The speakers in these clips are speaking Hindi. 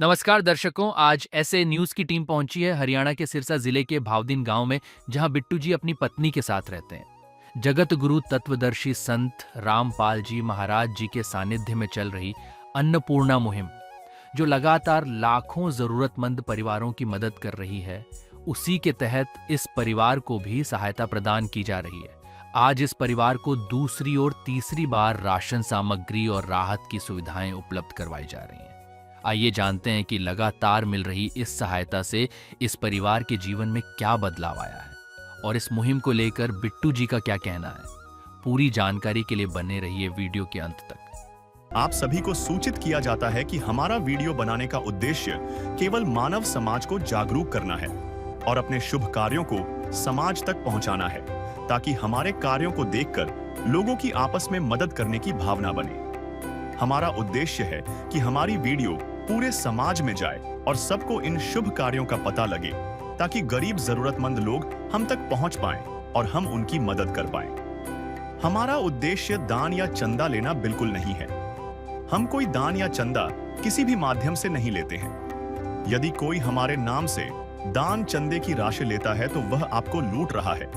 नमस्कार दर्शकों, आज ऐसे न्यूज़ की टीम पहुंची है हरियाणा के सिरसा जिले के भावदिन गांव में, जहां बिट्टू जी अपनी पत्नी के साथ रहते हैं। जगत गुरु तत्वदर्शी संत रामपाल जी महाराज जी के सानिध्य में चल रही अन्नपूर्णा मुहिम, जो लगातार लाखों जरूरतमंद परिवारों की मदद कर रही है, उसी के तहत इस परिवार को भी सहायता प्रदान की जा रही है। आज इस परिवार को दूसरी और तीसरी बार राशन सामग्री और राहत की सुविधाएं उपलब्ध करवाई जा रही हैं। आइए जानते हैं कि लगातार मिल रही इस सहायता से इस परिवार के जीवन में क्या बदलाव आया है और इस मुहिम को लेकर बिट्टू जी का क्या कहना है। पूरी जानकारी के लिए बने रहिए वीडियो के अंत तक। आप सभी को सूचित किया जाता है कि हमारा वीडियो बनाने का उद्देश्य केवल मानव समाज को जागरूक करना है और अपने शुभ कार्यों को समाज तक पहुंचाना है, ताकि हमारे कार्यों को देखकर लोगों की आपस में मदद करने की भावना बने। हमारा उद्देश्य है कि हमारी वीडियो पूरे समाज में जाए और सबको इन शुभ कार्यों का पता लगे, ताकि गरीब जरूरतमंद लोग हम तक पहुंच पाएं और हम उनकी मदद कर पाएं। हमारा उद्देश्य दान या चंदा लेना बिल्कुल नहीं है। हम कोई दान या चंदा किसी भी माध्यम से नहीं लेते हैं। यदि कोई हमारे नाम से दान चंदे की राशि लेता है तो वह आपको लूट रहा है।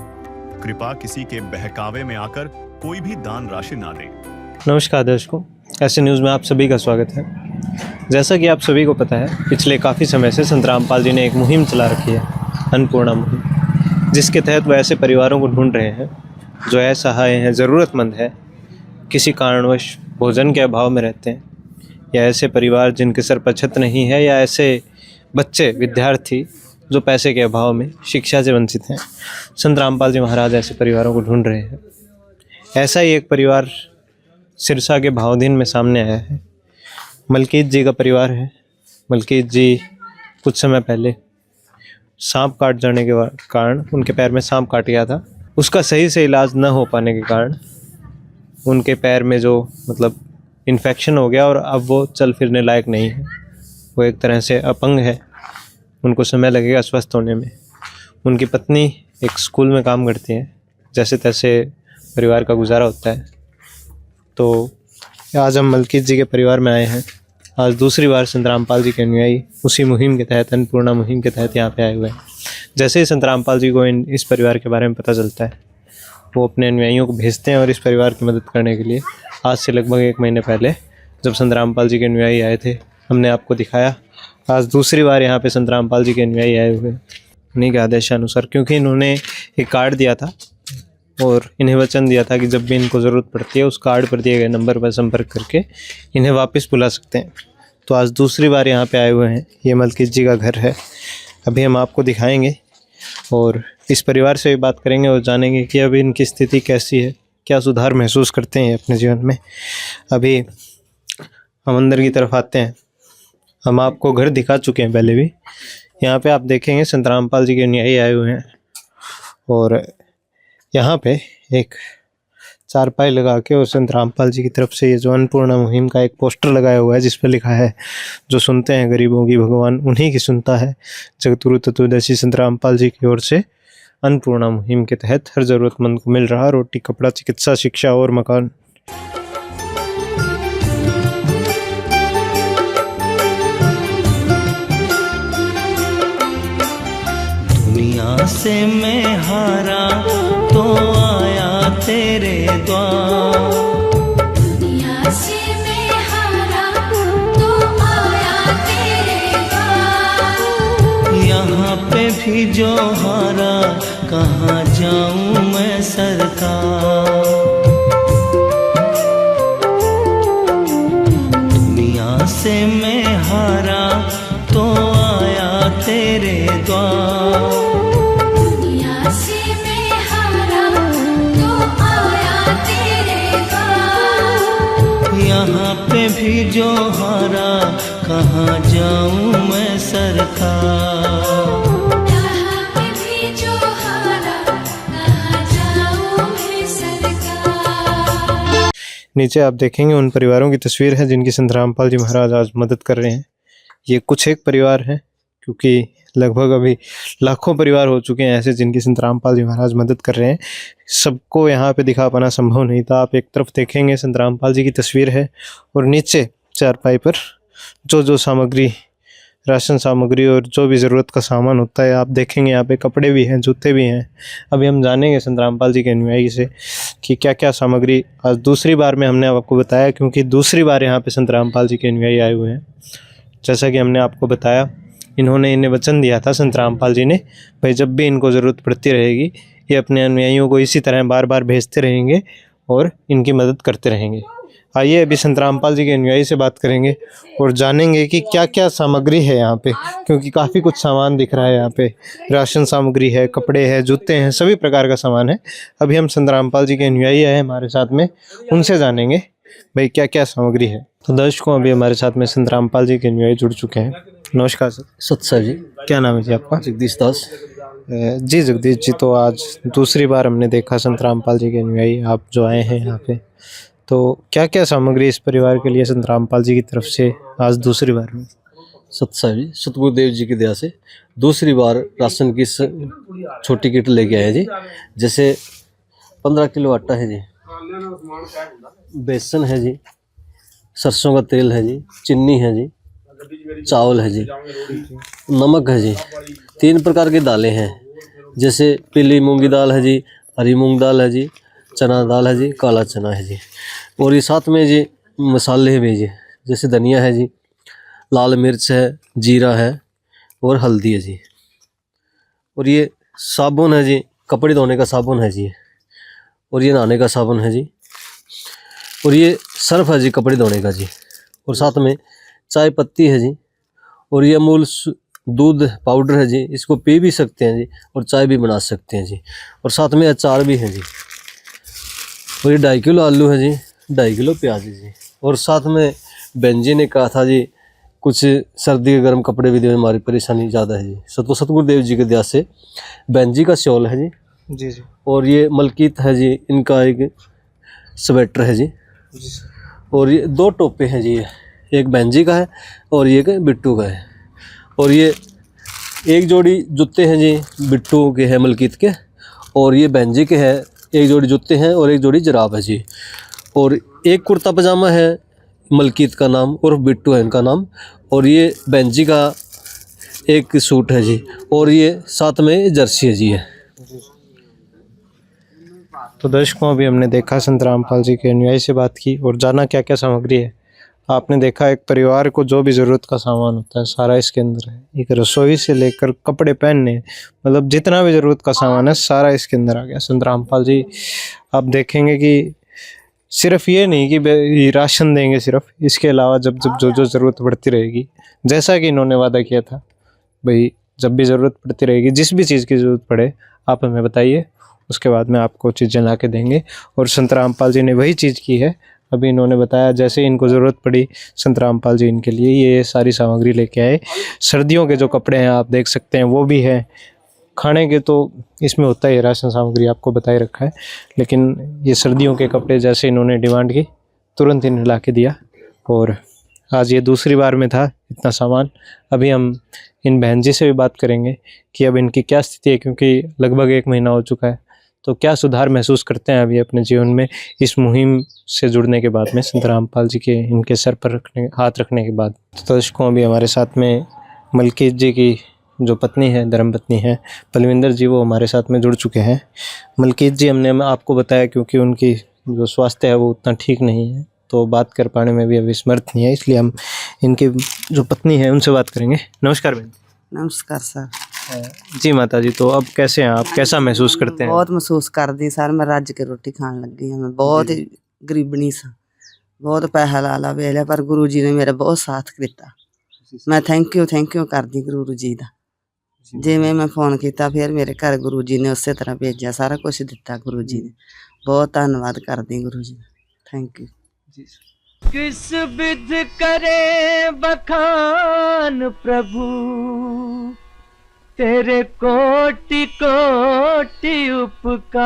कृपया किसी के बहकावे में आकर कोई भी दान राशि ना दें। नमस्कार दर्शकों, ऐसे न्यूज़ में आप सभी का स्वागत है। जैसा कि आप सभी को पता है, पिछले काफ़ी समय से संत रामपाल जी ने एक मुहिम चला रखी है, अन्नपूर्णा मुहिम, जिसके तहत वो ऐसे परिवारों को ढूंढ रहे हैं जो असहाय हैं, ज़रूरतमंद है, किसी कारणवश भोजन के अभाव में रहते हैं, या ऐसे परिवार जिनके सर पर छत नहीं है, या ऐसे बच्चे विद्यार्थी जो पैसे के अभाव में शिक्षा से वंचित हैं। संत रामपाल जी महाराज ऐसे परिवारों को ढूंढ रहे हैं। ऐसा ही एक परिवार सिरसा के भावदिन में सामने आया है। मलकीत जी का परिवार है। मलकीत जी कुछ समय पहले सांप काट जाने के कारण, उनके पैर में सांप काट गया था, उसका सही से इलाज न हो पाने के कारण उनके पैर में जो इन्फेक्शन हो गया और अब वो चल फिरने लायक नहीं है। वो एक तरह से अपंग है। उनको समय लगेगा स्वस्थ होने में। उनकी पत्नी एक स्कूल में काम करती है। जैसे तैसे परिवार का गुजारा होता है। तो आज हम मलकीत जी के परिवार में आए हैं। आज दूसरी बार संत रामपाल जी के अनुयायी उसी मुहिम के तहत, अन्नपूर्णा मुहिम के तहत यहाँ पे आए हुए हैं। जैसे ही संत रामपाल जी को इस परिवार के बारे में पता चलता है, वो अपने अनुयायियों को भेजते हैं और इस परिवार की मदद करने के लिए आज से लगभग 1 महीने पहले जब संत रामपाल जी के अनुयायी आए थे, हमने आपको दिखाया। आज दूसरी बार यहाँ पे संत रामपाल जी के अनुयायी आए हुए, उन्हीं के आदेशानुसार, क्योंकि इन्होंने एक कार्ड दिया था और इन्हें वचन दिया था कि जब भी इनको ज़रूरत पड़ती है उस कार्ड पर दिए गए नंबर पर संपर्क करके इन्हें वापस बुला सकते हैं। तो आज दूसरी बार यहाँ पे आए हुए हैं। ये मलकीत जी का घर है। अभी हम आपको दिखाएंगे और इस परिवार से भी बात करेंगे और जानेंगे कि अभी इनकी स्थिति कैसी है, क्या सुधार महसूस करते हैं अपने जीवन में। अभी हम अंदर की तरफ आते हैं। हम आपको घर दिखा चुके हैं पहले भी। यहाँ पे आप देखेंगे संत रामपाल जी के अनुयायी आए हुए हैं और यहाँ पे एक चारपाई लगा के और संत रामपाल जी की तरफ से ये जो अन्नपूर्णा मुहिम का एक पोस्टर लगाया हुआ है, जिस पर लिखा है, जो सुनते हैं गरीबों की भगवान उन्हीं की सुनता है। जगतगुरु तत्वदर्शी संत रामपाल जी की ओर से अन्नपूर्णा मुहिम के तहत हर ज़रूरतमंद को मिल रहा रोटी, कपड़ा, चिकित्सा, शिक्षा और मकान। दुनिया से मैं हारा तो आया तेरे द्वार। दुनिया से मैं हारा तो आया तेरे द्वार। यहाँ पे भी जो हारा, कहाँ जाऊँ मैं सरकार। दुनिया से मैं हारा तो आया तेरे द्वार। दुनिया से मैं हारा तो आया तेरे द्वार। यहाँ पे भी जो हारा, कहाँ जाऊँ मैं सरकार। यहाँ पे भी जो हारा, कहाँ जाऊँ मैं सरकार। नीचे आप देखेंगे उन परिवारों की तस्वीर है जिनकी संत रामपाल जी महाराज आज मदद कर रहे हैं। ये कुछ एक परिवार हैं, क्योंकि लगभग अभी लाखों परिवार हो चुके हैं ऐसे जिनकी संत रामपाल जी महाराज मदद कर रहे हैं। सबको यहाँ पे दिखा पाना संभव नहीं था। आप एक तरफ देखेंगे संत रामपाल जी की तस्वीर है और नीचे चारपाई पर जो सामग्री राशन सामग्री और जो भी ज़रूरत का सामान होता है। आप देखेंगे यहाँ पे कपड़े भी हैं, जूते भी हैं। अभी हम जानेंगे संत रामपाल जी के अनुयायी से कि क्या क्या सामग्री। आज दूसरी बार में हमने आपको बताया, क्योंकि दूसरी बार यहाँ पे संत रामपाल जी के अनुयायी आए हुए हैं। जैसा कि हमने आपको बताया, इन्होंने इन्हें वचन दिया था संत रामपाल जी ने, भाई जब भी इनको ज़रूरत पड़ती रहेगी ये अपने अनुयायियों को इसी तरह बार बार भेजते रहेंगे और इनकी मदद करते रहेंगे। आइए अभी संत रामपाल जी के अनुयायी से बात करेंगे और जानेंगे कि क्या क्या सामग्री है यहाँ पे, क्योंकि काफ़ी कुछ सामान दिख रहा है यहाँ पे। राशन सामग्री है, कपड़े हैं, जूते हैं, सभी प्रकार का सामान है। अभी हम संत रामपाल जी के अनुयायी आए हमारे साथ में, उनसे जानेंगे भाई क्या क्या सामग्री है। तो दर्शकों, अभी हमारे साथ में संत रामपाल जी के अनुयायी जुड़ चुके हैं। नमस्कार सर। सत सर जी। क्या नाम है जी आपका? जगदीश दास। जी जगदीश जी, तो आज दूसरी बार हमने देखा संत रामपाल जी के अनुयायी आप जो आए हैं यहाँ पे, तो क्या क्या सामग्री इस परिवार के लिए संत रामपाल जी की तरफ से आज दूसरी बार में? सत सर जी, सतगुरुदेव जी की दया से दूसरी बार राशन की छोटी किट लेके आए जी। जैसे 15 किलो आटा है जी, बेसन है जी, सरसों का तेल है जी, चीनी है जी, चावल है जी, नमक है जी, 3 प्रकार की दालें हैं। जैसे पीली मूंगी दाल है जी, हरी मूंग दाल है जी, चना दाल है जी, काला चना है जी। और ये साथ में जी मसाले भी जी, जैसे धनिया है जी, लाल मिर्च है, जीरा है और हल्दी है जी। और ये साबुन है जी, कपड़े धोने का साबुन है जी। और ये नहाने का साबुन है जी। और ये सर्फ है जी, कपड़े धोने का जी। और साथ में चाय पत्ती है जी। और ये अमूल दूध पाउडर है जी, इसको पी भी सकते हैं जी और चाय भी बना सकते हैं जी। और साथ में अचार भी है जी। और ये 2.5 किलो आलू है जी, 2.5 किलो प्याज है जी। और साथ में बहन जी ने कहा था जी कुछ सर्दी के गर्म कपड़े भी दे, हमारी परेशानी ज़्यादा है जी। सतगुरुदेव जी के दया से बहन जी का शॉल है जी। जी जी। और ये मलकीत है जी, इनका एक स्वेटर है जी। और ये 2 टोपे हैं जी, एक बहन जी का है और एक बिट्टू का है। और ये एक जोड़ी जूते हैं जी, बिट्टू के हैं मलकीत के, और ये बहन जी के हैं। एक जोड़ी जूते हैं और एक जोड़ी जराब है जी। और एक कुर्ता पजामा है मलकीत का नाम और बिट्टू है इनका नाम। और ये बहन जी का एक सूट है जी। और ये साथ में जर्सी है जी है। तो दर्शकों, अभी हमने देखा संत रामपाल जी के अनुयायी से बात की और जाना क्या क्या सामग्री है। आपने देखा एक परिवार को जो भी ज़रूरत का सामान होता है सारा इसके अंदर है। एक रसोई से लेकर कपड़े पहनने, मतलब जितना भी ज़रूरत का सामान है सारा इसके अंदर आ गया। संत रामपाल जी आप देखेंगे कि सिर्फ ये नहीं कि राशन देंगे सिर्फ, इसके अलावा जब जब जो जो ज़रूरत पड़ती रहेगी, जैसा कि इन्होंने वादा किया था, भाई जब भी ज़रूरत पड़ती रहेगी, जिस भी चीज़ की ज़रूरत पड़े आप हमें बताइए, उसके बाद में आपको चीज़ें ला के देंगे। और संत रामपाल जी ने वही चीज़ की है। अभी इन्होंने बताया जैसे इनको ज़रूरत पड़ी संत रामपाल जी इनके लिए ये सारी सामग्री लेके आए। सर्दियों के जो कपड़े हैं आप देख सकते हैं वो भी हैं। खाने के तो इसमें होता ही, राशन सामग्री आपको बताए रखा है, लेकिन ये सर्दियों के कपड़े जैसे इन्होंने डिमांड की तुरंत इन्हें ला के दिया। और आज ये दूसरी बार में था इतना सामान। अभी हम इन बहन जी से भी बात करेंगे कि अब इनकी क्या स्थिति है, क्योंकि लगभग 1 महीना हो चुका है, तो क्या सुधार महसूस करते हैं अभी अपने जीवन में इस मुहिम से जुड़ने के बाद में, संत रामपाल जी के इनके सर पर हाथ रखने के बाद। तो दर्शकों, अभी हमारे साथ में मलकीत जी की जो पत्नी है, धर्मपत्नी है पलविंदर जी, वो हमारे साथ में जुड़ चुके हैं। मलकीत जी, हमने आपको बताया क्योंकि उनकी जो स्वास्थ्य है वो उतना ठीक नहीं है, तो बात कर पाने में भी अभी समर्थ नहीं है, इसलिए हम इनकी जो पत्नी है उनसे बात करेंगे। नमस्कार बहन। नमस्कार सर जी माता जी, तो अब कैसे हैं आप, कैसा महसूस करते हैं? बहुत महसूस करदी सर, मैं रज के रोटी खान लगी हाँ। मैं बहुत ही गरीबनी सा, बहुत पैसा ला ला वे लिया, पर गुरु जी ने मेरा बहुत साथ दिता। मैं थैंक यू करदी गुरु जी का। जिवें मैं फोन किया फिर मेरे घर गुरु जी ने उस तरह भेजा, सारा कुछ दिता गुरु जी ने। बहुत धन्यवाद करदी गुरु जी, थैंक यू। किस विध करे बखान प्रभु, तेरे कोटि कोटि उपकार।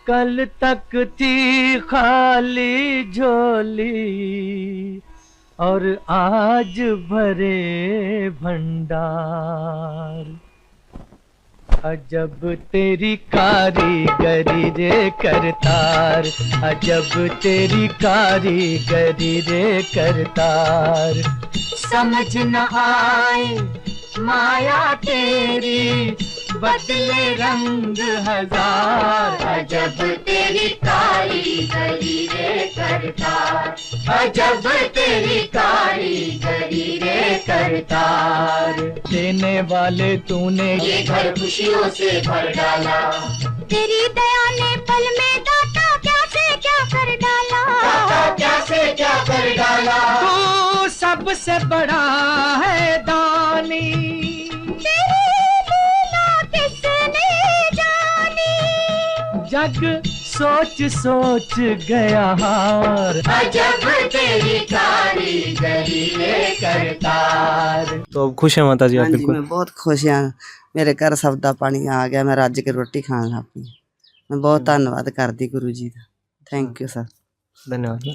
कल तक थी खाली झोली और आज भरे भंडार। अजब तेरी कारीगरी रे करतार, अजब तेरी कारीगरी रे करतार। समझ न आए माया तेरी, बदले रंग हजार। अजब तेरी कारीगरी रे करतार, अजब तेरी कारीगरी रे करतार। देने वाले तूने ये घर खुशियों से भर डाला, तेरी दया ने पल में दाता क्या से क्या कर डाला, दाता क्या से क्या कर डाला। तू सबसे बड़ा है दानी, तेरी लीला किसने जानी। जग सोच सोच गया हार। अजब तेरी कारीगरी रे करतार। तो अब खुश है माता जी आप हाँ जी, बिल्कुल? मैं बहुत खुश हाँ। मेरे घर सब दा पानी आ गया, मैं रज के रोटी खान लग पई। मैं बहुत धन्यवाद करती गुरु जी का। Thank you sir. धन्यवाद।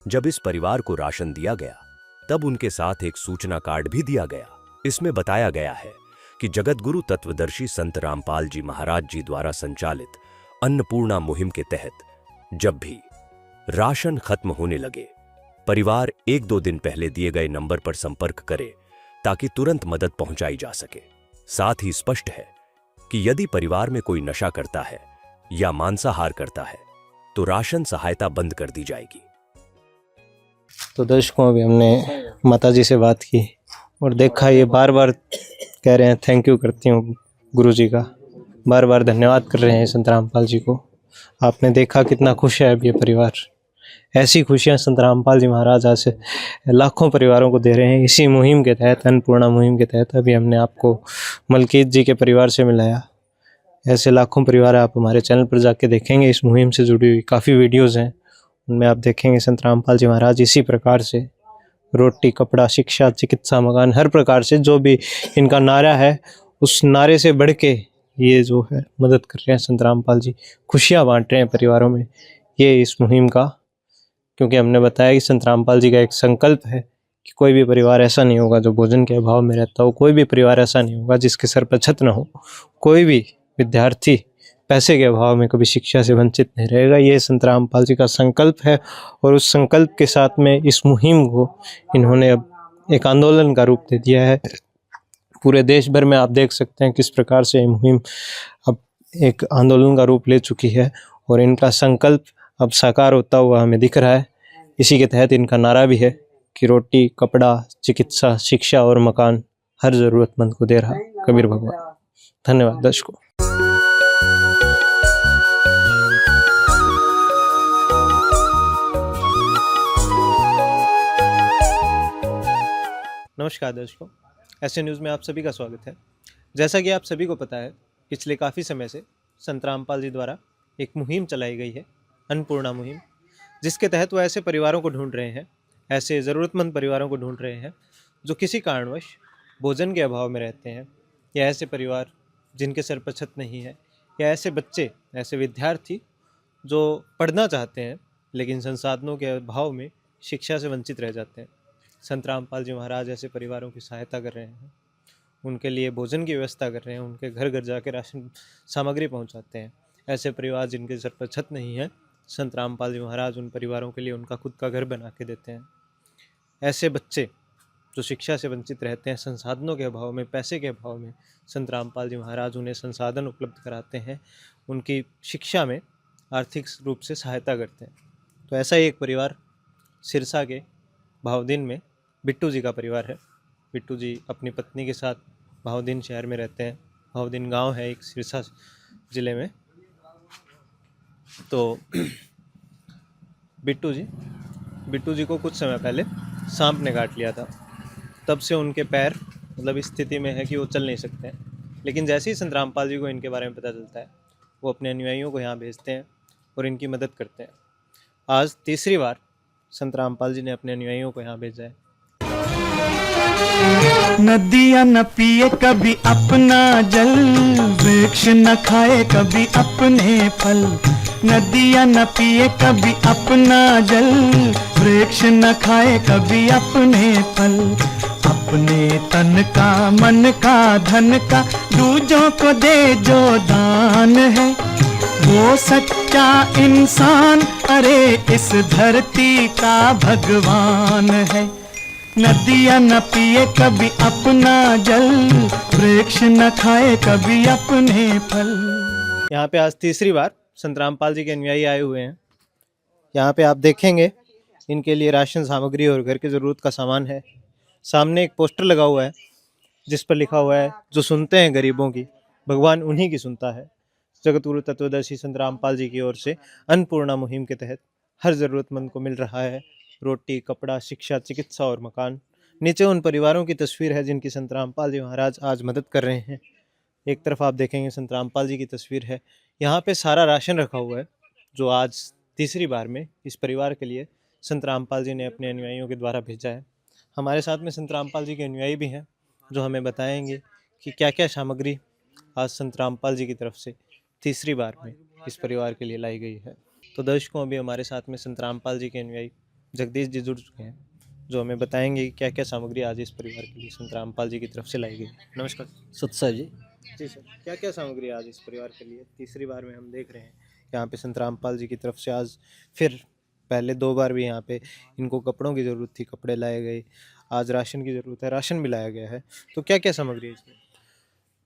जब इस परिवार को राशन दिया गया तब उनके साथ एक सूचना कार्ड भी दिया गया। इसमें बताया गया है कि जगतगुरु तत्वदर्शी संत रामपाल जी महाराज जी द्वारा संचालित अन्नपूर्णा मुहिम के तहत जब भी राशन खत्म होने लगे, परिवार 1-2 दिन पहले दिए गए नंबर पर संपर्क करे ताकि तुरंत मदद पहुंचाई जा सके। साथ ही स्पष्ट है कि यदि परिवार में कोई नशा करता है या मांसाहार करता है तो राशन सहायता बंद कर दी जाएगी। तो दर्शकों, अभी हमने माता जी से बात की और देखा ये बार बार कह रहे हैं थैंक यू करती हूँ गुरु जी का, बार बार धन्यवाद कर रहे हैं संत रामपाल जी को। आपने देखा कितना खुश है अब ये परिवार। ऐसी खुशियाँ संत रामपाल जी महाराज आज से लाखों परिवारों को दे रहे हैं इसी मुहिम के तहत, अन्नपूर्णा मुहिम के तहत। अभी हमने आपको मलकीत जी के परिवार से मिलाया। ऐसे लाखों परिवार आप हमारे चैनल पर जाके देखेंगे। इस मुहिम से जुड़ी हुई काफ़ी वीडियोज़ हैं, उनमें आप देखेंगे संत रामपाल जी महाराज इसी प्रकार से रोटी, कपड़ा, शिक्षा, चिकित्सा, मकान, हर प्रकार से जो भी इनका नारा है उस नारे से बढ़ के ये जो है मदद कर रहे हैं संत रामपाल जी। खुशियाँ बांट रहे हैं परिवारों में ये इस मुहिम का, क्योंकि हमने बताया कि संत रामपाल जी का एक संकल्प है कि कोई भी परिवार ऐसा नहीं होगा जो भोजन के अभाव में रहता हो, कोई भी परिवार ऐसा नहीं होगा जिसके सर पर छत न हो, कोई भी विद्यार्थी पैसे के अभाव में कभी शिक्षा से वंचित नहीं रहेगा। ये संत रामपाल जी का संकल्प है और उस संकल्प के साथ में इस मुहिम को इन्होंने अब एक आंदोलन का रूप दे दिया है। पूरे देश भर में आप देख सकते हैं किस प्रकार से ये मुहिम अब एक आंदोलन का रूप ले चुकी है और इनका संकल्प अब साकार होता हुआ हमें दिख रहा है। इसी के तहत इनका नारा भी है कि रोटी, कपड़ा, चिकित्सा, शिक्षा और मकान हर ज़रूरतमंद को दे रहा कबीर भगवान। धन्यवाद दर्शकों। नमस्कार दर्शकों, ऐसे न्यूज़ में आप सभी का स्वागत है। जैसा कि आप सभी को पता है, पिछले काफ़ी समय से संत रामपाल जी द्वारा एक मुहिम चलाई गई है, अन्नपूर्णा मुहिम, जिसके तहत वो ऐसे परिवारों को ढूंढ रहे हैं, ऐसे ज़रूरतमंद परिवारों को ढूंढ रहे हैं जो किसी कारणवश भोजन के अभाव में रहते हैं, या ऐसे परिवार जिनके सर पर छत नहीं है, या ऐसे बच्चे, ऐसे विद्यार्थी जो पढ़ना चाहते हैं लेकिन संसाधनों के अभाव में शिक्षा से वंचित रह जाते हैं। संत रामपाल जी महाराज ऐसे परिवारों की सहायता कर रहे हैं, उनके लिए भोजन की व्यवस्था कर रहे हैं, उनके घर घर जाके राशन सामग्री पहुंचाते हैं। ऐसे परिवार जिनके सर पर छत नहीं है, संत रामपाल जी महाराज उन परिवारों के लिए उनका खुद का घर बना के देते हैं। ऐसे बच्चे जो शिक्षा से वंचित रहते हैं, संसाधनों के अभाव में, पैसे के अभाव में, संत रामपाल जी महाराज उन्हें संसाधन उपलब्ध कराते हैं, उनकी शिक्षा में आर्थिक रूप से सहायता करते हैं। तो ऐसा ही एक परिवार सिरसा के भावदीन में बिट्टू जी का परिवार है। बिट्टू जी अपनी पत्नी के साथ भावदीन शहर में रहते हैं। भावदीन गांव है एक सिरसा ज़िले में। तो बिट्टू जी को कुछ समय पहले सांप ने काट लिया था। तब से उनके पैर मतलब इस स्थिति में है कि वो चल नहीं सकते हैं। लेकिन जैसे ही संत रामपाल जी को इनके बारे में पता चलता है, वो अपने अनुयायियों को यहाँ भेजते हैं और इनकी मदद करते हैं। आज तीसरी बार संत रामपाल जी ने अपने अनुयायियों को यहाँ भेजा है। नदियाँ न पिए कभी अपना जल, वृक्ष न खाए कभी अपने फल। नदियाँ न पिए कभी अपना जल, वृक्ष न खाए कभी अपने फल। अपने तन का मन का धन का दूजों को दे जो दान है, वो सच्चा इंसान अरे इस धरती का भगवान है। नदियाँ न पिए कभी अपना जल, वृक्ष न खाए कभी अपने फल। यहाँ पे आज तीसरी बार संत रामपाल जी के अनुयायी आए हुए हैं। यहाँ पे आप देखेंगे इनके लिए राशन सामग्री और घर की ज़रूरत का सामान है। सामने एक पोस्टर लगा हुआ है जिस पर लिखा हुआ है, जो सुनते हैं गरीबों की भगवान उन्हीं की सुनता है। जगत गुरु तत्वदर्शी संत रामपाल जी की ओर से अन्नपूर्णा मुहिम के तहत हर ज़रूरतमंद को मिल रहा है रोटी, कपड़ा, शिक्षा, चिकित्सा और मकान। नीचे उन परिवारों की तस्वीर है जिनकी संत रामपाल जी महाराज आज मदद कर रहे हैं। एक तरफ आप देखेंगे संत रामपाल जी की तस्वीर है। यहाँ पे सारा राशन रखा हुआ है जो आज तीसरी बार में इस परिवार के लिए संत रामपाल जी ने अपने अनुयायियों के द्वारा भेजा है। हमारे साथ में संत रामपाल जी के अनुयायी भी हैं जो हमें बताएंगे कि क्या क्या सामग्री आज संत रामपाल जी की तरफ से तीसरी बार में इस परिवार के लिए लाई गई है। तो दर्शकों, अभी हमारे साथ में संत रामपाल जी के अनुयायी जगदीश जी जुड़ चुके हैं जो हमें बताएंगे कि क्या क्या सामग्री आज इस परिवार के लिए संत रामपाल जी की तरफ से लाई गई। नमस्कार सत्सा जी। जी सर, क्या क्या सामग्री आज इस परिवार के लिए तीसरी बार में हम देख रहे हैं यहाँ पे संत रामपाल जी की तरफ से आज फिर पहले 2 बार भी यहाँ पे इनको कपड़ों की ज़रूरत थी, कपड़े लाए गए। आज राशन की ज़रूरत है, राशन भी लाया गया है। तो क्या क्या सामग्री है इसमें?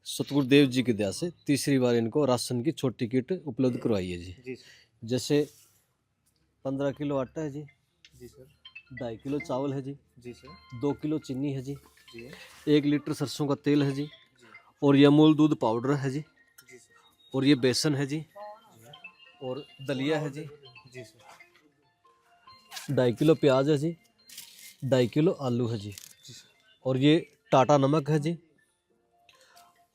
सतगुरुदेव जी की दया से तीसरी बार इनको राशन की छोटी किट उपलब्ध करवाई है जी। जी सर। जैसे 15 किलो आटा है जी, जी सर। 2.5 किलो चावल है जी, जी सर। 2 किलो चीनी है जी, जी 1 लीटर सरसों का तेल है जी, और ये अमूल दूध पाउडर है जी, जी सर। और ये बेसन है जी, और दलिया है जी, जी सर। 2.5 किलो प्याज है जी, 2.5 किलो आलू है जी, और ये टाटा नमक है जी,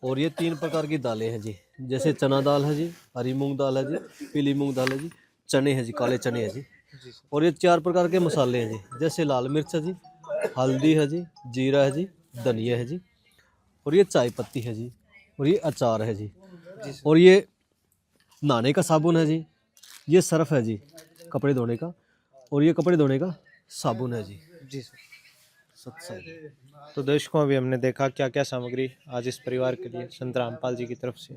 और ये 3 प्रकार की दालें हैं जी। जैसे चना दाल है जी, हरी मूंग दाल है जी, पीली मूंग दाल है जी, चने हैं जी, काले चने हैं जी, और ये 4 प्रकार के मसाले हैं जी। जैसे लाल मिर्च है जी, हल्दी है जी, जीरा है जी, धनिया है जी, और ये चाय पत्ती है जी, और ये अचार है जी, और ये नहाने का साबुन है जी, ये सर्फ है जी कपड़े धोने का, और ये कपड़े धोने का साबुन है जी। जी सर। सत्संग। तो दर्शकों, अभी हमने देखा क्या क्या सामग्री आज इस परिवार के लिए संत रामपाल जी की तरफ से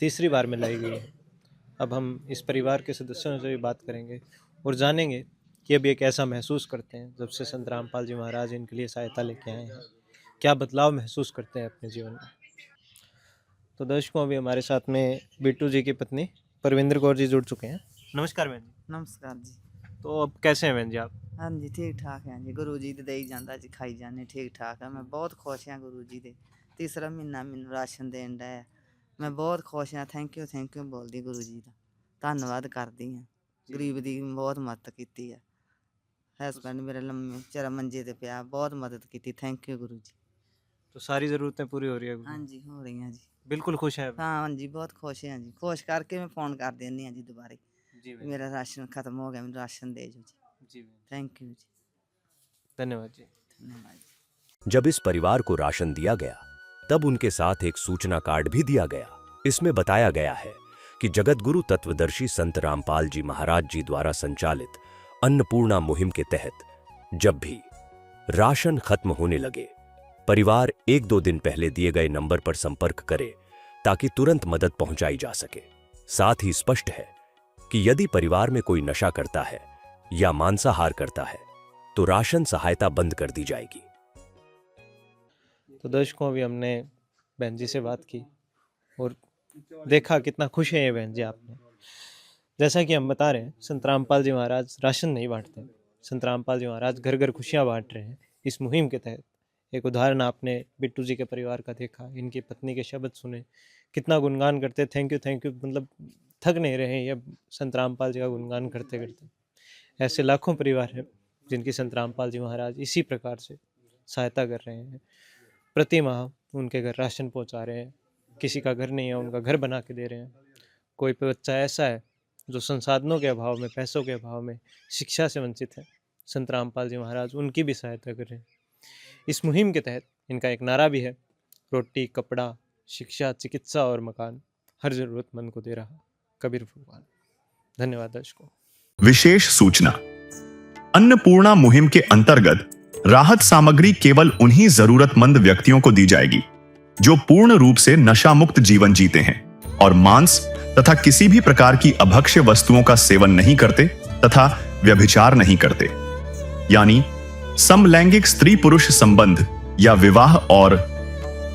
तीसरी बार में लाई गई है। अब हम इस परिवार के सदस्यों से भी बात करेंगे और जानेंगे कि अब ये कैसा महसूस करते हैं जब से संत रामपाल जी महाराज इनके लिए सहायता लेके आए हैं, क्या बदलाव महसूस करते हैं अपने जीवन में। तो दर्शकों, अभी हमारे साथ में बिट्टू जी की पत्नी परविंद्र कौर जी जुड़ चुके हैं। नमस्कार बहन जी। नमस्कार जी। तो अब कैसे हैं बहन जी आप? हाँ जी, ठीक ठाक है जी। गुरु जी दे ही जाता जी, खाई जाने ठीक ठाक है। मैं बहुत खुश हाँ गुरु जी दे तीसरा महीना मैनू राशन देन दा है। मैं बहुत खुश हाँ। थैंक यू बोलदी गुरु जी का, धन्नवाद करदी हाँ। गरीब दी बहुत मदद की है। हसबैंड मेरा लम्मे चरा मंजे ते पिया, बहुत मदद की। थैंक यू गुरु जी। तो सारी ज़रूरतें पूरी हो रही है? हाँ जी, हो रही हैं जी। बिल्कुल खुश हैं? हाँ जी, बहुत खुश हैं जी। खुश करके मैं फ़ोन कर देनी हाँ जी दोबारे, जी मेरा राशन खत्म हो गया, मैंने राशन दे जो जी। जी थैंक यू जी। धन्यवाद जी। धन्यवाद जी। जब इस परिवार को राशन दिया गया तब उनके साथ एक सूचना कार्ड भी दिया गया। इसमें बताया गया है कि जगत गुरु तत्वदर्शी संत रामपाल जी महाराज जी द्वारा संचालित अन्नपूर्णा मुहिम के तहत जब भी राशन खत्म होने लगे, परिवार 1-2 दिन पहले दिए गए नंबर पर संपर्क करे ताकि तुरंत मदद पहुंचाई जा सके। साथ ही स्पष्ट है कि यदि परिवार में कोई नशा करता है या मांसाहार करता है तो राशन सहायता बंद कर दी जाएगी। तो दर्शकों, अभी हमने बहन जी से बात की और देखा कितना खुश है ये बहन जी आपने। जैसा कि हम बता रहे हैं, संत रामपाल जी महाराज राशन नहीं बांटते। संत रामपाल जी महाराज घर घर खुशियाँ बांट रहे हैं इस मुहिम के तहत। एक उदाहरण आपने बिट्टू जी के परिवार का देखा, इनकी पत्नी के शब्द सुने, कितना गुणगान करते। थैंक यू, मतलब थक नहीं रहे ये संत रामपाल जी का गुणगान करते करते। ऐसे लाखों परिवार हैं जिनकी संत रामपाल जी महाराज इसी प्रकार से सहायता कर रहे हैं। प्रति माह उनके घर राशन पहुंचा रहे हैं। किसी का घर नहीं है, उनका घर बना के दे रहे हैं। कोई बच्चा ऐसा है जो संसाधनों के अभाव में, पैसों के अभाव में शिक्षा से वंचित है, संत रामपाल जी महाराज उनकी भी सहायता कर रहे हैं। इस मुहिम के तहत इनका एक नारा भी है, रोटी, कपड़ा, शिक्षा, चिकित्सा और मकान हर जरूरतमंद को दे रहा कबीर भगवान। धन्यवाद दर्शकों। विशेष सूचना, अन्नपूर्णा मुहिम के अंतर्गत राहत सामग्री केवल उन्हीं जरूरतमंद व्यक्तियों को दी जाएगी जो पूर्ण रूप से नशा मुक्त जीवन जीते हैं और मांस तथा किसी भी प्रकार की अभक्ष्य वस्तुओं का सेवन नहीं करते तथा व्यभिचार नहीं करते, यानी समलैंगिक स्त्री पुरुष संबंध या विवाह और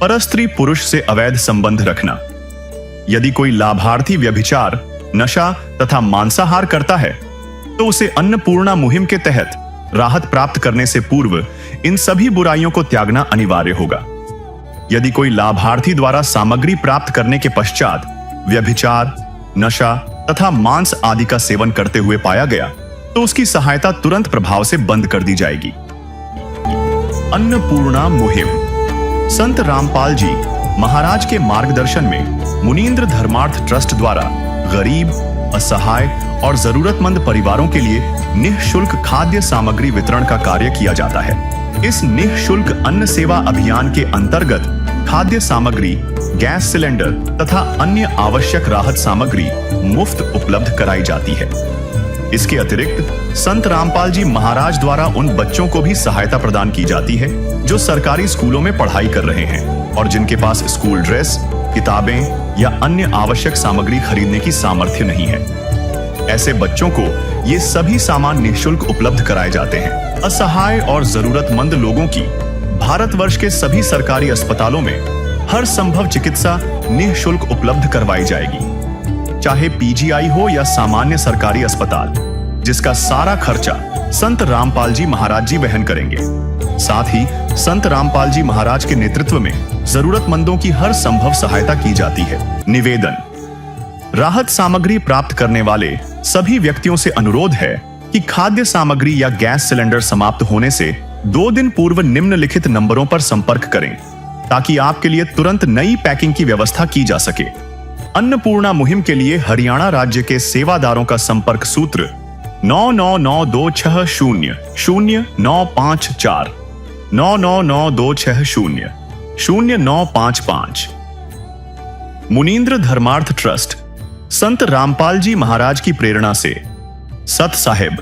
परस्त्री पुरुष से अवैध संबंध रखना। यदि कोई लाभार्थी व्यभिचार, नशा तथा मांसाहार करता है तो उसे अन्नपूर्णा मुहिम के तहत राहत प्राप्त करने से पूर्व इन सभी बुराइयों को त्यागना अनिवार्य होगा। यदि कोई लाभार्थी द्वारा सामग्री प्राप्त करने के पश्चात व्यभिचार, नशा तथा मांस आदि का सेवन करते हुए पाया गया तो उसकी सहायता तुरंत प्रभाव से बंद कर दी जाएगी। अन्नपूर्णा मुहिम। संत रामपाल जी महाराज के मार्गदर्शन में मुनींद्र धर्मार्थ ट्रस्ट द्वारा गरीब, असहाय और जरूरतमंद परिवारों के लिए निःशुल्क खाद्य सामग्री वितरण का कार्य किया जाता है। इस निःशुल्क अन्न सेवा अभियान के अंतर्गत खाद्य सामग्री, गैस सिलेंडर तथा अन्य आवश्यक राहत सामग्री मुफ्त उपलब्ध कराई जाती है। इसके अतिरिक्त संत रामपाल जी महाराज द्वारा उन बच्चों को भी सहायता प्रदान की जाती है जो सरकारी स्कूलों में पढ़ाई कर रहे हैं और जिनके पास स्कूल ड्रेस, किताबें या अन्य आवश्यक सामग्री खरीदने की सामर्थ्य नहीं है। ऐसे बच्चों को ये सभी सामान निःशुल्क उपलब्ध कराए जाते हैं। असहाय और जरूरतमंद लोगों की भारतवर्ष के सभी सरकारी अस्पतालों में हर संभव चिकित्सा निःशुल्क उपलब्ध करवाई जाएगी, चाहे पीजीआई हो या सामान्य सरकारी अस्पताल, जिसका सारा खर्चा संत रामपाल जी महाराज जी वहन करेंगे। साथ ही संत रामपाल जी महाराज के नेतृत्व में जरूरतमंदों की हर संभव सहायता की जाती है। निवेदन। राहत सामग्री प्राप्त करने वाले सभी व्यक्तियों से अनुरोध है कि खाद्य सामग्री या गैस सिलेंडर समाप्त होने से 2 दिन पूर्व निम्नलिखित नंबरों पर संपर्क करें ताकि आपके लिए तुरंत नई पैकिंग की व्यवस्था की जा सके। अन्नपूर्णा मुहिम के लिए हरियाणा राज्य के सेवादारों का संपर्क सूत्र 9992600954 9992600955। मुनींद्र धर्मार्थ ट्रस्ट संत रामपाल जी महाराज की प्रेरणा से सत साहिब